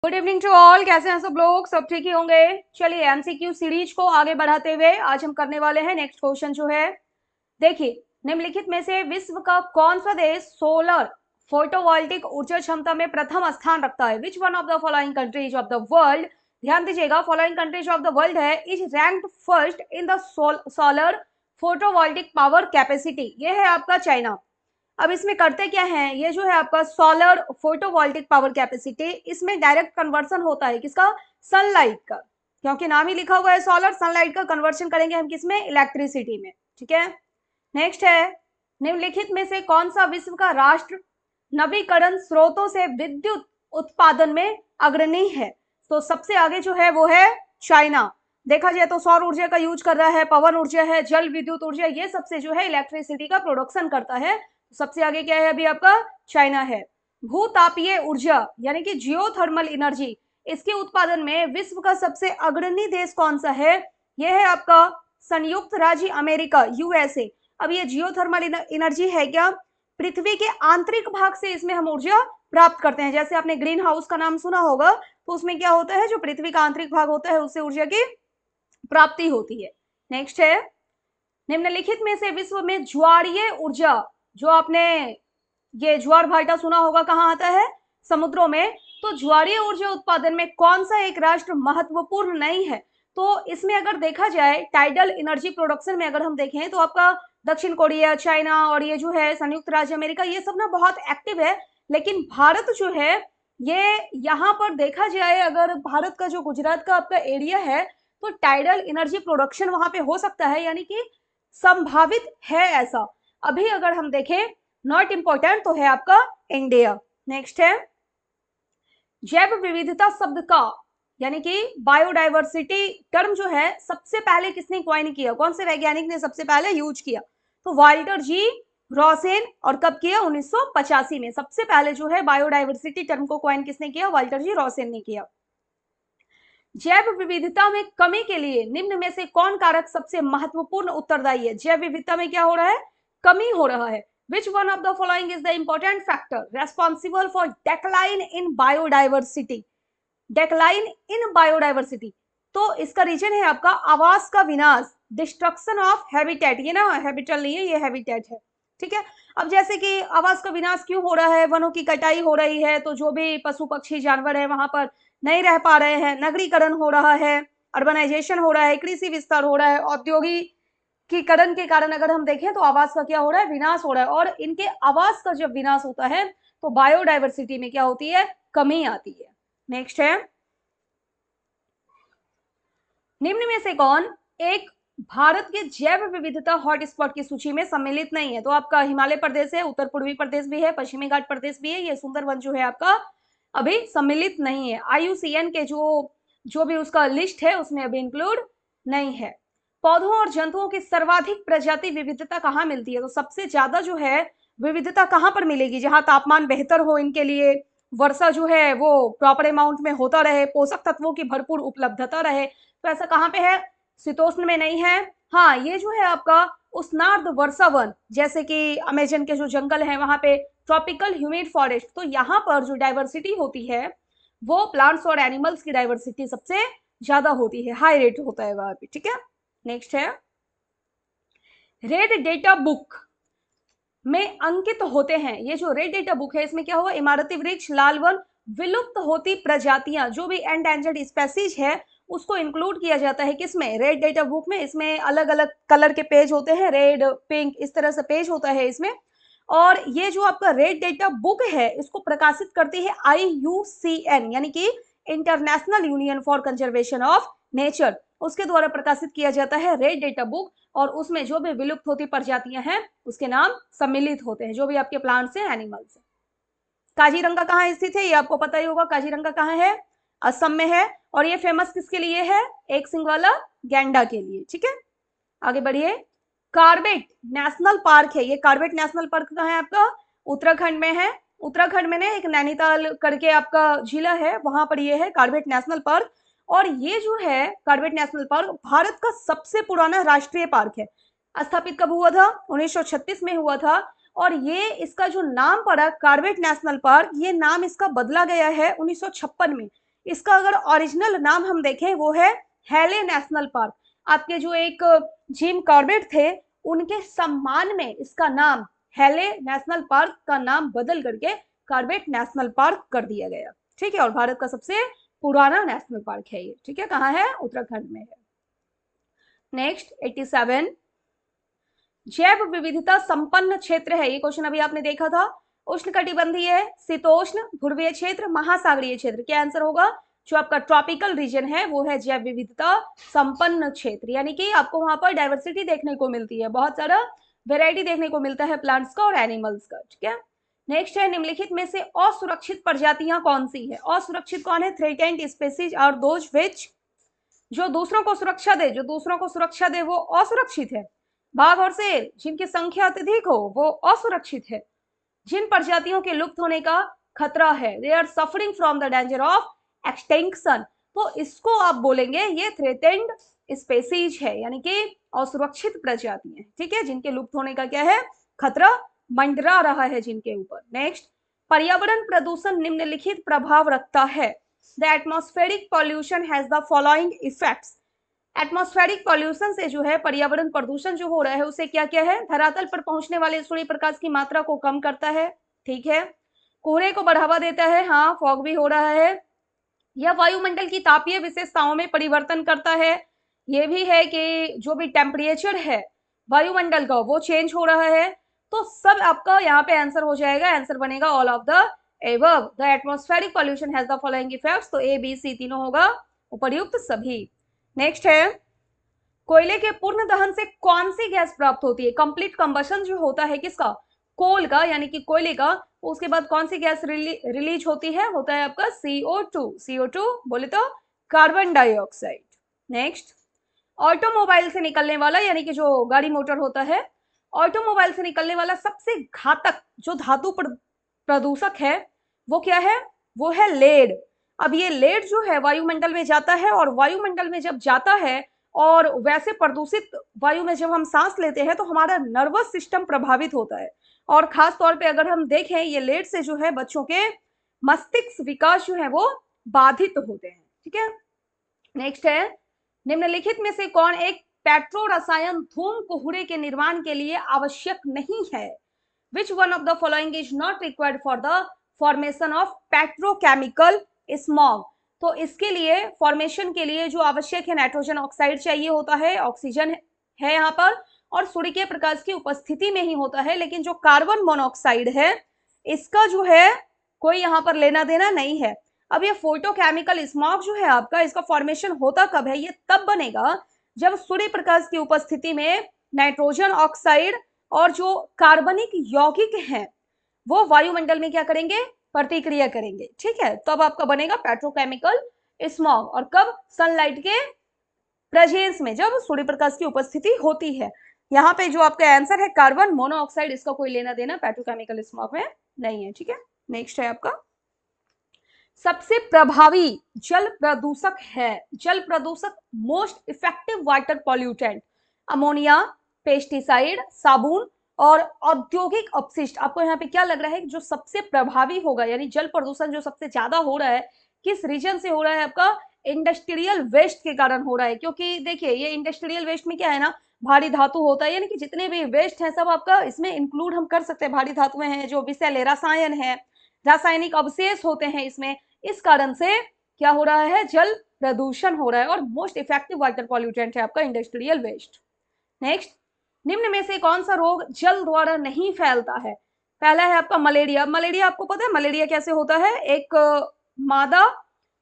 Good evening to all. कैसे हैं सब लोग? सब ठीक ही होंगे। चलिए एमसीक्यू सीरीज को आगे बढ़ाते हुए आज हम करने वाले हैं नेक्स्ट क्वेश्चन जो है, देखिए निम्नलिखित में से विश्व का कौन सा देश सोलर फोटोवोल्टिक ऊर्जा क्षमता में प्रथम स्थान रखता है? Which one of the following countries of the world, ध्यान दीजिएगा, following countries of the world है, is ranked first in the solar photovoltaic power capacity. ये है आपका चाइना। अब इसमें करते क्या है, ये जो है आपका सोलर फोटोवोल्टिक पावर कैपेसिटी, इसमें डायरेक्ट कन्वर्सन होता है किसका? सनलाइट का, क्योंकि नाम ही लिखा हुआ है सोलर, सनलाइट का कन्वर्शन करेंगे हम किसमें? इलेक्ट्रिसिटी में। ठीक है, नेक्स्ट है, निम्नलिखित में से कौन सा विश्व का राष्ट्र नवीकरण स्रोतों से विद्युत उत्पादन में अग्रणी है? तो सबसे आगे जो है वो है चाइना। देखा जाए तो सौर ऊर्जा का यूज कर रहा है, पवन ऊर्जा है, जल विद्युत ऊर्जा, ये सबसे जो है इलेक्ट्रिसिटी का प्रोडक्शन करता है। सबसे आगे क्या है? अभी आपका चाइना है। भूतापीय ऊर्जा यानी कि जियोथर्मल एनर्जी, इसके उत्पादन में विश्व का सबसे अग्रणी देश कौन सा है? यह है आपका संयुक्त राज्य अमेरिका, यूएसए। अब ये जियोथर्मल एनर्जी है क्या? पृथ्वी के आंतरिक भाग से इसमें हम ऊर्जा प्राप्त करते हैं। जैसे आपने ग्रीन हाउस का नाम सुना होगा, तो उसमें क्या होता है, जो पृथ्वी का आंतरिक भाग होता है उससे ऊर्जा की प्राप्ति होती है। नेक्स्ट है, निम्नलिखित में से विश्व में ज्वारीय ऊर्जा, जो आपने ये ज्वार भाटा सुना होगा, कहाँ आता है? समुद्रों में। तो ज्वारीय ऊर्जा उत्पादन में कौन सा एक राष्ट्र महत्वपूर्ण नहीं है? तो इसमें अगर देखा जाए टाइडल एनर्जी प्रोडक्शन में अगर हम देखें तो आपका दक्षिण कोरिया, चाइना और ये जो है संयुक्त राज्य अमेरिका, ये सब ना बहुत एक्टिव है। लेकिन भारत जो है, ये यहाँ पर देखा जाए, अगर भारत का जो गुजरात का आपका एरिया है, तो टाइडल एनर्जी प्रोडक्शन वहां पे हो सकता है, यानी कि संभावित है ऐसा। अभी अगर हम देखें नॉट इंपॉर्टेंट, तो है आपका इंडिया। नेक्स्ट है, जैव विविधता शब्द का यानी कि बायोडाइवर्सिटी टर्म जो है, सबसे पहले किसने क्वाइन किया? कौन से वैज्ञानिक ने सबसे पहले यूज किया? तो वाल्टर जी रॉसेन। और कब किया? 1985 में सबसे पहले जो है बायोडाइवर्सिटी टर्म को क्वाइन किसने किया? वाल्टर जी रॉसेन ने किया। जैव विविधता में कमी के लिए निम्न में से कौन कारक सबसे महत्वपूर्ण उत्तरदायी है? जैव विविधता में क्या हो रहा है? कमी हो रहा है। Which one of the following is the important factor responsible for decline in biodiversity? Decline in biodiversity, तो इसका रीजन है आपका आवास का विनाश, डिस्ट्रक्शन ऑफ हैबिटेट। ये ना हैबिटल नहीं है, ये हैबिटेट है। ठीक है, अब जैसे कि आवास का विनाश क्यों हो रहा है? वनों की कटाई हो रही है, तो जो भी पशु पक्षी जानवर है वहां पर नहीं रह पा रहे हैं, नगरीकरण हो रहा है, अर्बनाइजेशन हो रहा है, कृषि विस्तार हो रहा है, औद्योगिकीकरण के कारण अगर हम देखें तो आवास का क्या हो रहा है? विनाश हो रहा है। और इनके आवास का जब विनाश होता है तो बायोडाइवर्सिटी में क्या होती है? कमी आती है। नेक्स्ट है, निम्न में से कौन एक भारत के जैव विविधता हॉटस्पॉट की सूची में सम्मिलित नहीं है? तो आपका हिमालय प्रदेश है, उत्तर पूर्वी प्रदेश भी है, पश्चिमी घाट प्रदेश भी है, ये सुंदरवन जो है आपका अभी सम्मिलित नहीं है। IUCN के जो भी उसका लिस्ट है उसमें अभी इंक्लूड नहीं है। पौधों और जंतुओं की सर्वाधिक प्रजाति विविधता कहाँ मिलती है? तो सबसे ज्यादा जो है विविधता कहाँ पर मिलेगी? जहां तापमान बेहतर हो इनके लिए, वर्षा जो है वो प्रॉपर अमाउंट में होता रहे, पोषक तत्वों की भरपूर उपलब्धता रहे, तो ऐसा कहाँ पे है? शीतोष्ण में नहीं है। हाँ, ये जो है आपका उष्णार्ध वर्षा वन, जैसे कि अमेजन के जो जंगल है वहां पे, ट्रॉपिकल ह्यूमिड फॉरेस्ट, तो यहाँ पर जो डाइवर्सिटी होती है वो प्लांट्स और एनिमल्स की डाइवर्सिटी सबसे ज्यादा होती है, हाई रेट होता है वहां पे। ठीक है, नेक्स्ट है, रेड डेटा बुक में अंकित होते हैं, ये जो रेड डेटा बुक है इसमें क्या हुआ? इमारती वृक्ष, लाल वन, विलुप्त होती प्रजातियां, जो भी एंडेंजर्ड स्पेसीज है उसको इंक्लूड किया जाता है किसमें? रेड डेटा बुक में। इसमें अलग अलग कलर के पेज होते हैं, रेड, पिंक, इस तरह से पेज होता है इसमें। और ये जो आपका रेड डेटा बुक है इसको प्रकाशित करती है IUCN यानी कि international union for conservation of nature, उसके द्वारा प्रकाशित किया जाता है रेड डेटा बुक। और उसमें जो भी विलुप्त होती प्रजातियां हैं उसके नाम सम्मिलित होते हैं, जो भी आपके प्लांट्स हैं, एनिमल्स हैं। काजीरंगा कहाँ स्थित है? ये आपको पता ही होगा, काजीरंगा कहाँ है? असम में है। और ये फेमस किसके लिए है? एक सिंग वाला गैंडा के लिए। ठीक है, आगे बढ़िए। कार्बेट नेशनल पार्क है, ये कार्बेट नेशनल पार्क कहाँ है आपका? उत्तराखंड में है। उत्तराखंड में ना एक नैनीताल करके आपका जिला है, वहां पर ये है कार्बेट नेशनल पार्क। और ये जो है कार्बेट नेशनल पार्क भारत का सबसे पुराना राष्ट्रीय पार्क है। स्थापित कब हुआ था? 1936 में हुआ था। और ये इसका जो नाम पड़ा कार्बेट नेशनल पार्क, ये नाम इसका बदला गया है 1956 में। इसका अगर ओरिजिनल नाम हम देखें वो है हेले नेशनल पार्क। आपके जो एक जिम कॉर्बेट थे उनके सम्मान में इसका नाम हेले नेशनल पार्क का नाम बदल करके कॉर्बेट नेशनल पार्क कर दिया गया। ठीक है, और भारत का सबसे पुराना नेशनल पार्क है ये। ठीक है, कहाँ है? उत्तराखंड में है। नेक्स्ट 87, जैव विविधता संपन्न क्षेत्र है, ये क्वेश्चन अभी आपने देखा था। उष्णकटिबंधीय है, शीतोष्ण, ध्रुवीय क्षेत्र, महासागरीय क्षेत्र। क्या आंसर होगा? जो आपका ट्रॉपिकल रीजन है वो है जैव विविधता संपन्न क्षेत्र, यानी कि आपको वहां पर डाइवर्सिटी देखने को मिलती है, बहुत सारा वेराइटी देखने को मिलता है प्लांट्स का और एनिमल्स का। ठीक है, नेक्स्ट है निम्नलिखित में से असुरक्षित प्रजातियां कौन सी है? असुरक्षित कौन है? थ्रेटेंड स्पीसीज और दोज विच, जो दूसरों को सुरक्षा दे, जो दूसरों को सुरक्षा दे वो असुरक्षित है। बाघ और शेर जिनकी संख्या अत्यधिक हो वो असुरक्षित है। जिन प्रजातियों के लुप्त होने का खतरा है, they are suffering from the danger of extinction, तो इसको आप बोलेंगे ये थ्रेटेंड स्पेसीज है, यानी कि असुरक्षित प्रजातियां। ठीक है, जिनके लुप्त होने का क्या है? खतरा मंडरा रहा है जिनके ऊपर। नेक्स्ट, पर्यावरण प्रदूषण निम्नलिखित प्रभाव रखता है। The atmospheric pollution has the following effects. Atmospheric pollution से जो है पर्यावरण प्रदूषण जो हो रहा है उसे क्या क्या है? धरातल पर पहुंचने वाले सूर्य प्रकाश की मात्रा को कम करता है। ठीक है, कोहरे को बढ़ावा देता है, हाँ फॉग भी हो रहा है। यह वायुमंडल की तापीय विशेषताओं में परिवर्तन करता है। यह भी है कि जो भी टेम्परेचर है वायुमंडल का वो चेंज हो रहा है। तो सब आपका यहाँ पे आंसर हो जाएगा, आंसर बनेगा all of the above. The atmospheric pollution has the following effects, तो ए बी सी तीनों होगा, उपर्युक्त सभी। नेक्स्ट है, कोयले के पूर्ण दहन से कौन सी गैस प्राप्त होती है? कंप्लीट कंबशन जो होता है किसका? कोल का, यानी कि कोयले का, उसके बाद कौन सी गैस रिलीज होती है? होता है आपका CO2। CO2 बोले तो कार्बन डाइऑक्साइड। नेक्स्ट, ऑटोमोबाइल से निकलने वाला, यानी कि जो गाड़ी मोटर होता है, ऑटोमोबाइल से निकलने वाला सबसे घातक जो धातु प्रदूषक है वो क्या है? वो है लेड। अब ये लेड जो है वायुमंडल में जाता है, और वायुमंडल में जब जाता है और वैसे प्रदूषित वायु में जब हम सांस लेते हैं तो हमारा नर्वस सिस्टम प्रभावित होता है, और खास तौर पे अगर हम देखें ये लेड से जो है बच्चों के मस्तिष्क विकास जो है वो बाधित होते हैं। ठीक है, नेक्स्ट है, निम्नलिखित में से कौन एक पेट्रो रसायन धूम कोहरे के निर्माण के लिए आवश्यक नहीं है? Which one of the following is not required for the formation of petrochemical smog? तो इसके लिए फॉर्मेशन के लिए जो आवश्यक है नाइट्रोजन ऑक्साइड चाहिए होता है, ऑक्सीजन है यहाँ पर, और सूर्य के प्रकाश की उपस्थिति में ही होता है। लेकिन जो कार्बन मोनोऑक्साइड है इसका जो है कोई यहाँ पर लेना देना नहीं है। अब ये फोटोकेमिकल स्मॉग जो है आपका, इसका फॉर्मेशन होता कब है? ये तब बनेगा जब सूर्य प्रकाश की उपस्थिति में नाइट्रोजन ऑक्साइड और जो कार्बनिक यौगिक हैं वो वायुमंडल में क्या करेंगे? प्रतिक्रिया करेंगे। ठीक है, तब आपका बनेगा पेट्रोकेमिकल स्मॉग। और कब? सनलाइट के प्रेजेंस में, जब सूर्य प्रकाश की उपस्थिति होती है। यहाँ पे जो आपका आंसर है कार्बन मोनोऑक्साइड, इसका कोई लेना देना पेट्रोकेमिकल स्मॉग में नहीं है। ठीक है, नेक्स्ट है आपका, सबसे प्रभावी जल प्रदूषक है, जल प्रदूषक most effective water pollutant, ammonia, pesticide, साबुन और औद्योगिक अपशिष्ट। आपको यहाँ पे क्या लग रहा है जो सबसे प्रभावी होगा, यानी जल प्रदूषण जो सबसे ज्यादा हो रहा है किस रीजन से हो रहा है? आपका इंडस्ट्रियल वेस्ट के कारण हो रहा है। क्योंकि देखिए ये इंडस्ट्रियल वेस्ट में क्या है ना, भारी धातु होता है, यानी कि जितने भी वेस्ट है सब आपका इसमें इंक्लूड हम कर सकते हैं। भारी धातुएं हैं, जो विषैले रसायन है, रासायनिक अवशेष होते हैं इसमें, इस कारण से क्या हो रहा है? जल प्रदूषण हो रहा है। और मोस्ट इफेक्टिव वाटर पॉल्यूटेंट है आपका इंडस्ट्रियल वेस्ट। नेक्स्ट, निम्न में से कौन सा रोग जल द्वारा नहीं फैलता है? पहला है आपका मलेरिया। मलेरिया आपको पता है मलेरिया कैसे होता है? एक मादा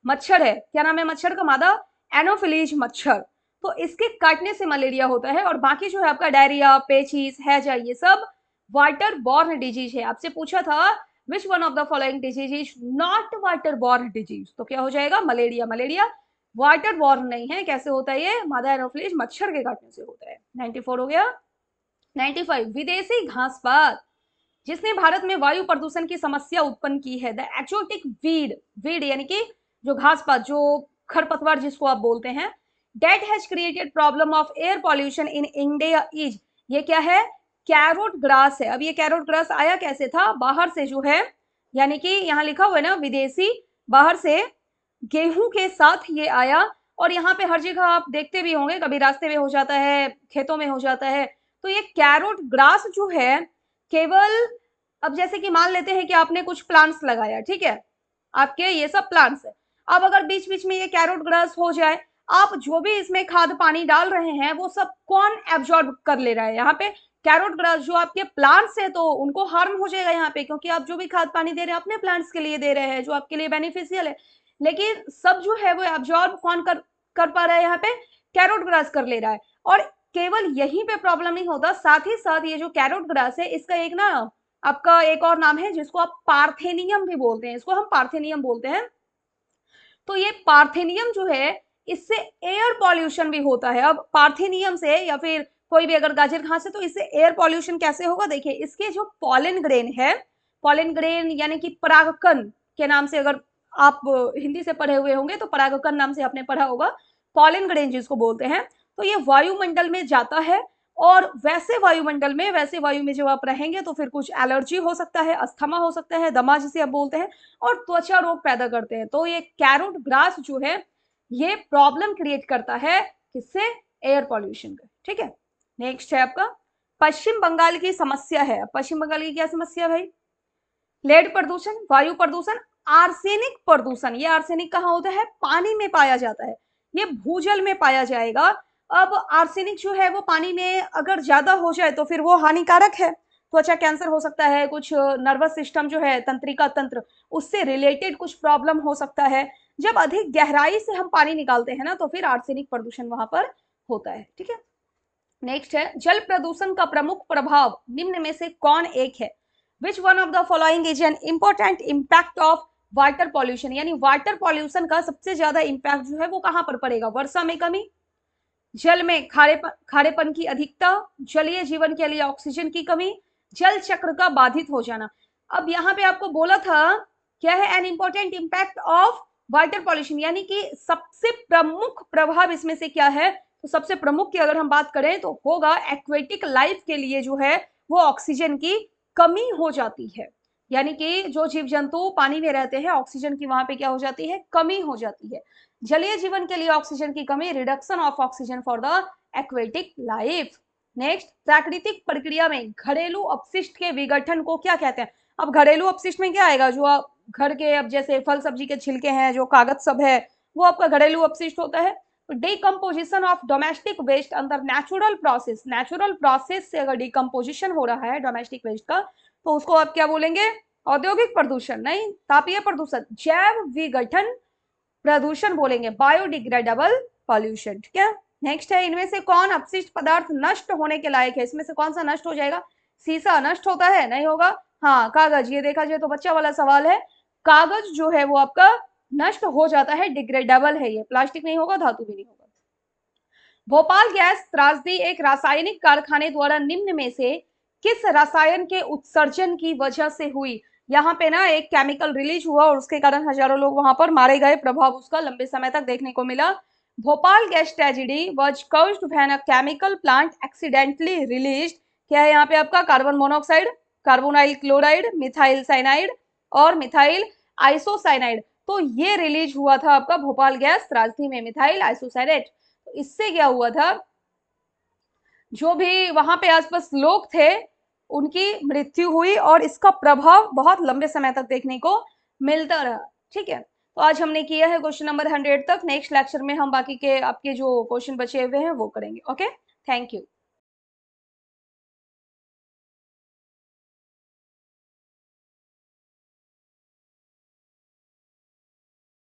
मच्छर है, क्या नाम है मच्छर का? मादा एनोफिलीज मच्छर। तो इसके काटने से मलेरिया होता है। और बाकी जो है आपका डायरिया, पेचिस, हैजा, ये सब वाटर बॉर्न डिजीज है। आपसे पूछा था विच one of the following disease is not water borne disease, तो क्या हो जाएगा? मलेरिया। मलेरिया वाटर बॉर्न नहीं है। कैसे होता है ये? मादा एनोफिलीज मच्छर के काटने से होता है। 94 हो गया। 95, विदेशी घासपात जिसने भारत में वायु प्रदूषण की समस्या उत्पन्न की है। द एक्सोटिक वीड, वीड यानी कि जो घासपात, जो खरपतवार जिसको आप बोलते हैं, that has created problem of air pollution in India is, ये क्या है? कैरोट ग्रास है। अब ये कैरोट ग्रास आया कैसे था? बाहर से जो है, यानी कि यहाँ लिखा हुआ है ना विदेशी, बाहर से गेहूं के साथ ये आया, और यहाँ पे हर जगह आप देखते भी होंगे, कभी रास्ते में हो जाता है, खेतों में हो जाता है। तो ये कैरोट ग्रास जो है, केवल अब जैसे कि मान लेते हैं कि आपने कुछ प्लांट्स लगाया, ठीक है, आपके ये सब प्लांट्स है। अब अगर बीच बीच में ये कैरोट ग्रास हो जाए, आप जो भी इसमें खाद पानी डाल रहे हैं वो सब कौन एब्जॉर्ब कर ले रहा है? यहाँ पे कैरोट ग्रास जो आपके प्लांट्स है, तो उनको हार्म हो जाएगा यहाँ पे, क्योंकि आप जो भी खाद पानी दे रहे हैं अपने प्लांट्स के लिए दे रहे हैं, जो आपके लिए बेनिफिशियल है। लेकिन सब जो है वो एब्जॉर्ब कौन कर पा रहा है? यहाँ पे कैरोट ग्रास कर ले रहा है। और केवल यहीं पे प्रॉब्लम नहीं होता, साथ ही साथ ये जो कैरोट ग्रास है, इसका एक ना आपका एक और नाम है जिसको आप पार्थेनियम भी बोलते हैं, इसको हम पार्थेनियम बोलते हैं। तो ये पार्थेनियम जो है, इससे एयर पॉल्यूशन भी होता है। अब पार्थेनियम से या फिर कोई भी अगर गाजर घास है तो इससे एयर पॉल्यूशन कैसे होगा? देखिए, इसके जो पॉलन ग्रेन है, पॉलन ग्रेन यानी कि परागकण के नाम से, अगर आप हिंदी से पढ़े हुए होंगे तो परागकण नाम से आपने पढ़ा होगा, पॉलन ग्रेन जिसको बोलते हैं। तो ये वायुमंडल में जाता है, और वैसे वायुमंडल में, वैसे वायु में जब आप रहेंगे तो फिर कुछ एलर्जी हो सकता है, अस्थमा हो सकता है, दमा जिसे आप बोलते हैं, और त्वचा रोग पैदा करते हैं। तो ये कैरोट ग्रास जो है, ये प्रॉब्लम क्रिएट करता है किससे? एयर पॉल्यूशन का। ठीक है, नेक्स्ट है आपका पश्चिम बंगाल की समस्या है। पश्चिम बंगाल की क्या समस्या भाई? लेड प्रदूषण, वायु प्रदूषण, आर्सेनिक प्रदूषण। ये आर्सेनिक कहाँ होता है? पानी में पाया जाता है, ये भूजल में पाया जाएगा। अब आर्सेनिक जो है वो पानी में अगर ज्यादा हो जाए तो फिर वो हानिकारक है, त्वचा कैंसर हो सकता है, कुछ नर्वस सिस्टम जो है, तंत्रिका तंत्र, उससे रिलेटेड कुछ प्रॉब्लम हो सकता है। जब अधिक गहराई से हम पानी निकालते हैं ना, तो फिर आर्सेनिक प्रदूषण वहां पर होता है। ठीक है, नेक्स्ट है जल प्रदूषण का प्रमुख प्रभाव निम्न में से कौन एक है? Which one of the following is an important impact of water pollution? यानी वाटर पॉल्यूशन का सबसे ज्यादा इंपैक्ट जो है वो कहां पर पड़ेगा? वर्षा में कमी, जल में खारेपन की अधिकता, जलीय जीवन के लिए ऑक्सीजन की कमी, जल चक्र का बाधित हो जाना। अब यहाँ पे आपको बोला था क्या है? An important impact of water pollution, यानी कि सबसे प्रमुख प्रभाव इसमें से क्या है? तो सबसे प्रमुख की अगर हम बात करें तो होगा एक्वेटिक लाइफ के लिए जो है वो ऑक्सीजन की कमी हो जाती है। यानी कि जो जीव जंतु पानी में रहते हैं, ऑक्सीजन की वहां पे क्या हो जाती है? कमी हो जाती है। जलीय जीवन के लिए ऑक्सीजन की कमी, reduction of oxygen for the aquatic life. Next, प्राकृतिक प्रक्रिया में घरेलू अपशिष्ट के विघटन को क्या कहते हैं? अब घरेलू अपशिष्ट में क्या आएगा? जो आप घर के, अब जैसे फल सब्जी के छिलके हैं, जो कागज सब है, वो आपका घरेलू अपशिष्ट होता है। Decomposition of domestic waste under natural process, natural process से अगर डिकम्पोजिशन हो रहा है डोमेस्टिक वेस्ट का, तो उसको आप क्या बोलेंगे? औद्योगिक प्रदूषण नहीं, तापीय प्रदूषण, जैव विघटन प्रदूषण बोलेंगे, बायोडिग्रेडेबल पॉल्यूशन। ठीक है, नेक्स्ट है इनमें से कौन अपशिष्ट पदार्थ नष्ट होने के लायक है? इसमें से कौन सा नष्ट हो जाएगा? सीसा नष्ट होता है? नहीं होगा। हाँ, कागज। ये देखा जाए तो बच्चा वाला सवाल है, कागज जो है वो आपका नष्ट हो जाता है, डिग्रेडेबल है, ये प्लास्टिक नहीं होगा, धातु भी नहीं होगा। भोपाल गैस त्रासदी एक रासायनिक कारखाने द्वारा निम्न में से किस रसायन के उत्सर्जन की वजह से हुई? यहाँ पे ना एक केमिकल रिलीज हुआ और उसके कारण हजारों लोग वहां पर मारे गए, प्रभाव उसका लंबे समय तक देखने को मिला। Bhopal gas tragedy was caused when a chemical plant accidentally released, क्या है यहाँ पे आपका? Carbon monoxide, carbonyl chloride, methyl cyanide और मिथाइल आइसोसाइनाइड। तो ये रिलीज हुआ था आपका भोपाल गैस त्रासदी में, मिथाइल आइसोसाइनेट। तो इससे क्या हुआ था? जो भी वहां पे आसपास लोग थे उनकी मृत्यु हुई, और इसका प्रभाव बहुत लंबे समय तक देखने को मिलता रहा। ठीक है, तो आज हमने किया है क्वेश्चन नंबर 100 तक। नेक्स्ट लेक्चर में हम बाकी के आपके जो क्वेश्चन बचे हुए हैं वो करेंगे। Okay, thank you.